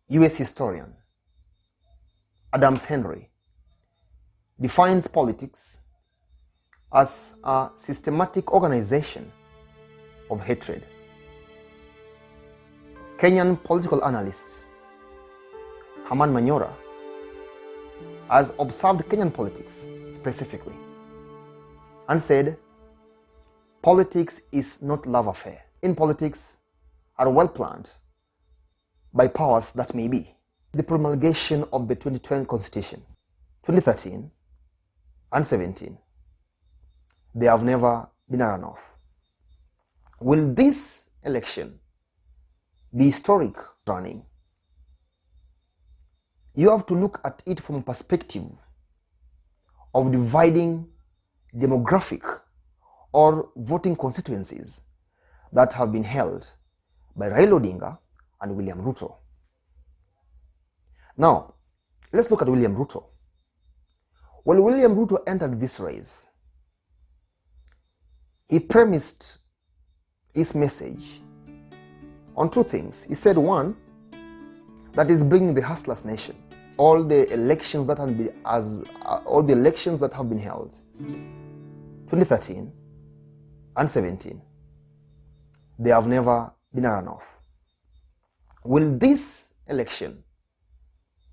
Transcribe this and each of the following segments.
US historian Adams Henry defines politics as a systematic organization of hatred. Kenyan political analyst Herman Manyora has observed Kenyan politics specifically and said, politics is not love affair. In politics are well planned by powers that may be. The promulgation of the 2020 Constitution, 2013 and 17, they have never been a runoff. Will this election be historic running? You have to look at it from a perspective of dividing demographic or voting constituencies that have been held by Raila Odinga and William Ruto. Now, let's look at William Ruto. When William Ruto entered this race, he premised his message on two things. He said, one, that is bringing the hustlers nation. All the elections that have been held, 2013 and 17, they have never been a runoff. Will this election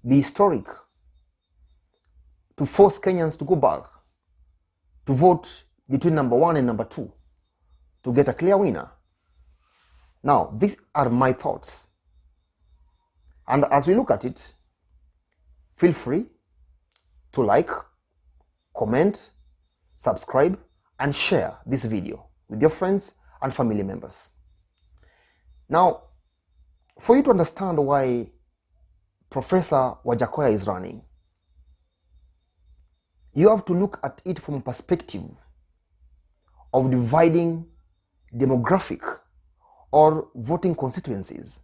be historic to force Kenyans to go back to vote between number one and number two to get a clear winner? Now, these are my thoughts. And as we look at it, feel free to like, comment, subscribe, and share this video with your friends and family members. Now, for you to understand why Professor Wajackoyah is running, you have to look at it from a perspective of dividing demographic or voting constituencies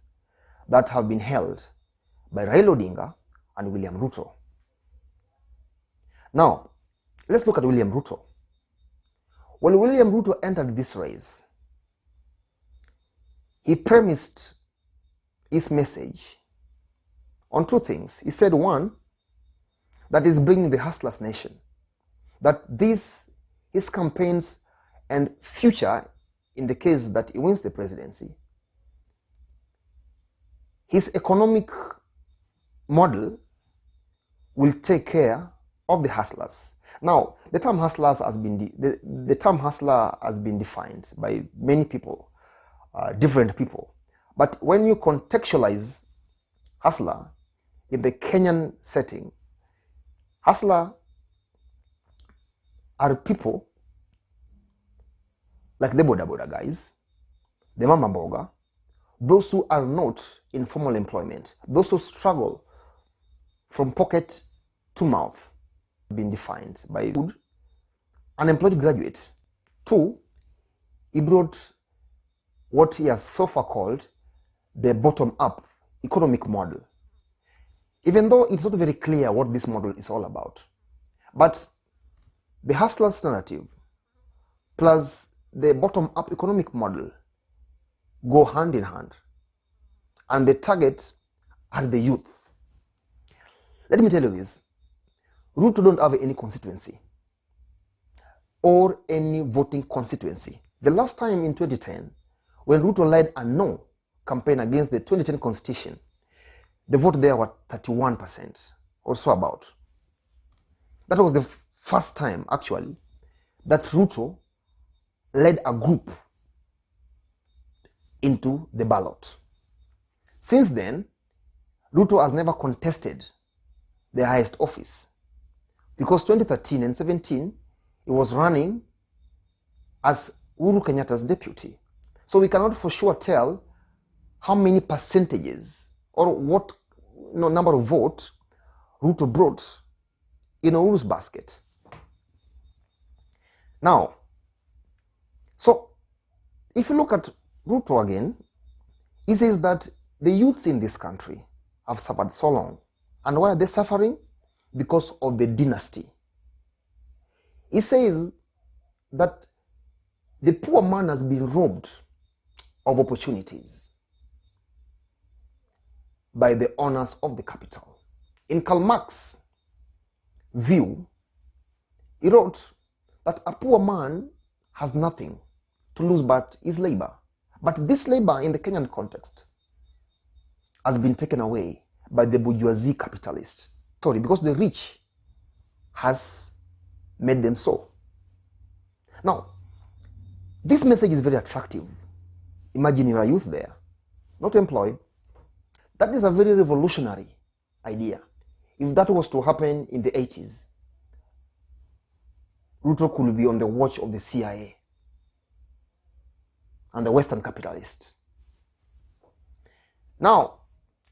that have been held by Raila Odinga and William Ruto. Now, let's look at William Ruto. When William Ruto entered this race, he premised his message on two things. He said, one, that is bringing the hustlers nation. That his campaigns and future, in the case that he wins the presidency, his economic model will take care of the hustlers. Now, the term hustlers has been the term hustler has been defined by many people, different people. But when you contextualize hustler in the Kenyan setting, hustler are people like the boda boda guys, the mama mboga, those who are not in formal employment, those who struggle from pocket to mouth, been defined by good, unemployed graduate. Two, he brought what he has so far called the bottom-up economic model. Even though it's not very clear what this model is all about. But the hustlers narrative plus the bottom-up economic model go hand in hand. And the target are the youth. Let me tell you this. Ruto don't have any constituency or any voting constituency. The last time in 2010, when Ruto led a no campaign against the 2010 constitution, the vote there were 31% or so about. That was the first time, actually, that Ruto led a group into the ballot. Since then, Ruto has never contested the highest office, because 2013 and 17, he was running as Uhuru Kenyatta's deputy. So we cannot for sure tell how many percentages or what number of votes Ruto brought in Uhuru's basket. Now, so if you look at Ruto again, he says that the youths in this country have suffered so long. And why are they suffering? Because of the dynasty. He says that the poor man has been robbed of opportunities by the owners of the capital. In Karl Marx's view, he wrote that a poor man has nothing to lose but his labor. But this labor in the Kenyan context has been taken away by the bourgeoisie capitalist. Sorry, because the rich has made them so. Now, this message is very attractive. Imagine you're a youth there, not employed. That is a very revolutionary idea. If that was to happen in the 80s, Ruto could be on the watch of the CIA and the Western capitalists. Now,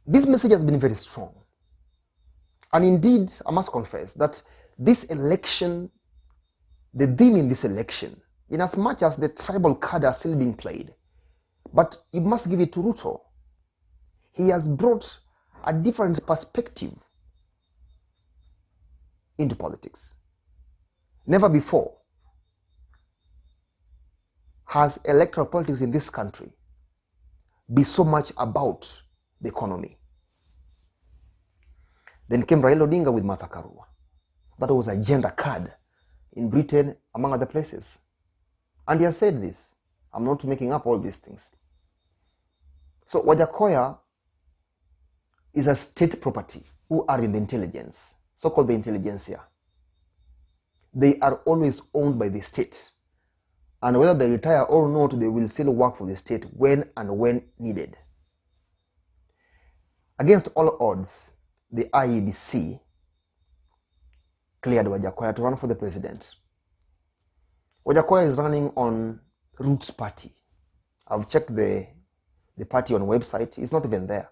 this message has been very strong. And indeed, I must confess that this election, the theme in this election, in as much as the tribal card are still being played, but you must give it to Ruto. He has brought a different perspective into politics. Never before has electoral politics in this country been so much about the economy. Then came Raila Odinga with Martha Karua. That was a gender card in Britain, among other places. And he has said this. I'm not making up all these things. So Wajackoyah is a state property who are in the intelligence, so-called the intelligentsia. They are always owned by the state. And whether they retire or not, they will still work for the state when and when needed. Against all odds, the IEBC cleared Wajackoyah to run for the president. Wajackoyah is running on Roots Party. I've checked the party on website. It's not even there.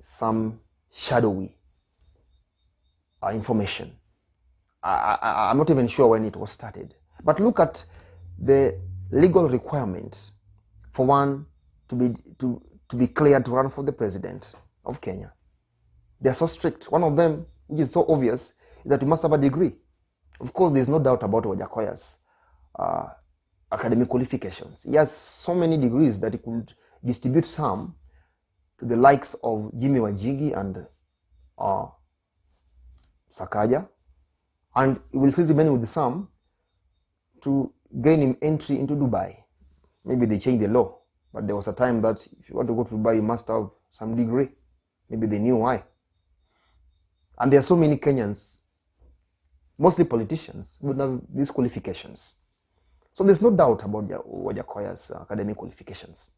Some shadowy information. I'm not even sure when it was started. But look at the legal requirements for one to be cleared to run for the president of Kenya. They are so strict. One of them, which is so obvious, is that you must have a degree. Of course, there's no doubt about Wajackoyah's academic qualifications. He has so many degrees that he could distribute some to the likes of Jimmy Wanjigi and Sakaja, and he will still remain with some to gain him entry into Dubai. Maybe they changed the law, but there was a time that if you want to go to Dubai, you must have some degree. Maybe they knew why. And there are so many Kenyans, mostly politicians, who would have these qualifications. So there's no doubt about Wajackoyah's academic qualifications.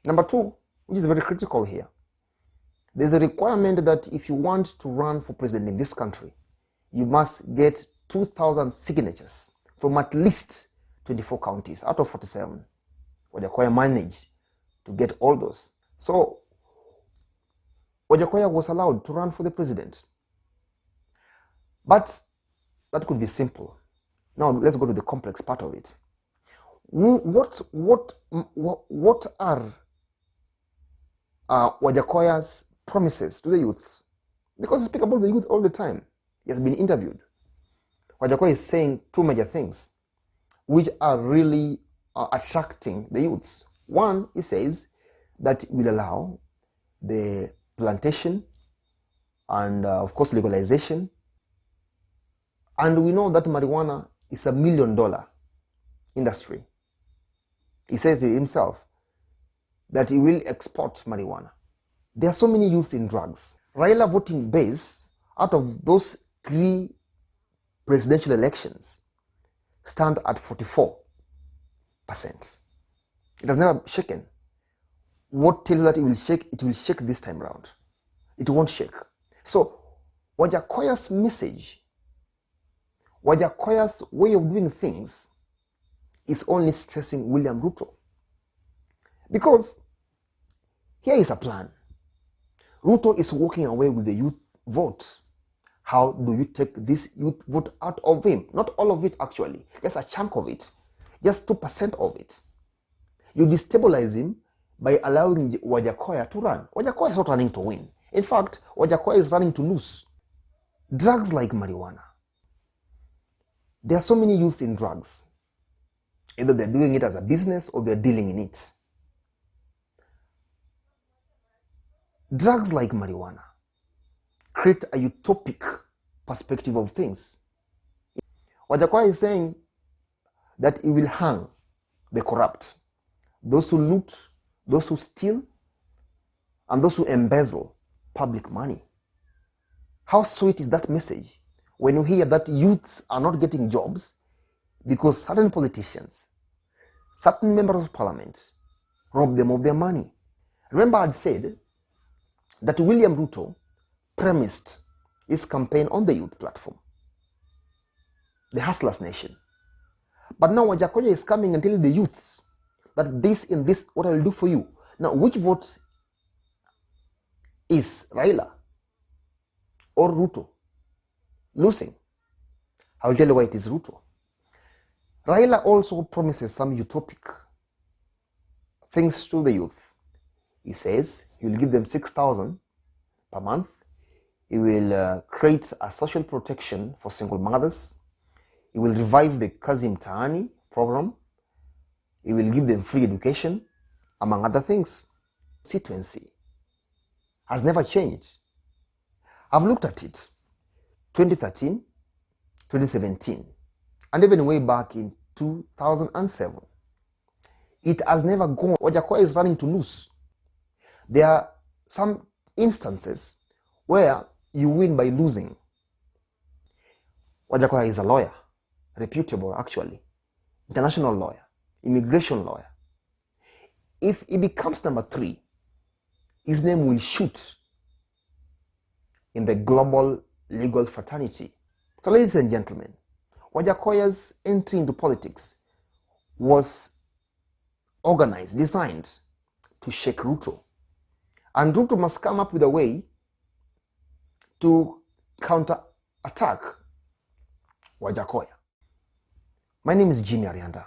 Number two, which is very critical here, there's a requirement that if you want to run for president in this country, you must get 2,000 signatures from at least 24 counties out of 47. Wajackoyah managed to get all those. So Wajackoyah was allowed to run for the president. But that could be simple. Now let's go to the complex part of it. What are Wajackoyah's promises to the youths? Because he speaks about the youth all the time. He has been interviewed. Wajackoyah is saying two major things which are really attracting the youths. One, he says that it will allow the plantation and of course legalization. And we know that marijuana is $1 million industry. He says it himself that he will export marijuana. There are so many youth in drugs. Raila voting base out of those 3 presidential elections stand at 44%. It has never shaken. What tells that it will shake? It will shake this time round. It won't shake. So Wajackoyah's message, Wajackoyah's way of doing things is only stressing William Ruto. Because here is a plan. Ruto is walking away with the youth vote. How do you take this youth vote out of him? Not all of it actually, just a chunk of it, just 2% of it. You destabilize him by allowing Wajackoyah to run. Wajackoyah is not running to win. In fact, Wajackoyah is running to lose. Drugs like marijuana. There are so many youth in drugs. Either they're doing it as a business or they're dealing in it. Drugs like marijuana create a utopic perspective of things. Wajackoyah is saying that he will hang the corrupt, those who loot, those who steal, and those who embezzle public money. How sweet is that message when you hear that youths are not getting jobs because certain politicians, certain members of parliament rob them of their money. Remember, I'd said that William Ruto premised his campaign on the youth platform, the Hustlers Nation. But now Wajackoyah is coming and telling the youths that this and this, what I will do for you. Now, which vote is Raila or Ruto losing? I will tell you why it is Ruto. Raila also promises some utopic things to the youth. He says he will give them 6,000 per month. He will create a social protection for single mothers. He will revive the Kazi Mtaani program. He will give them free education, among other things. Constituency has never changed. I've looked at it, 2013, 2017, and even way back in 2007. It has never gone. Wajackoyah is running to lose. There are some instances where you win by losing. Wajackoyah is a lawyer, reputable actually, international lawyer, immigration lawyer. If he becomes number 3, his name will shoot in the global legal fraternity. So ladies and gentlemen, Wajackoyah's entry into politics was organized, designed to shake Ruto. And Ruto must come up with a way to counter-attack Wajackoyah. My name is Jimmy Arianda.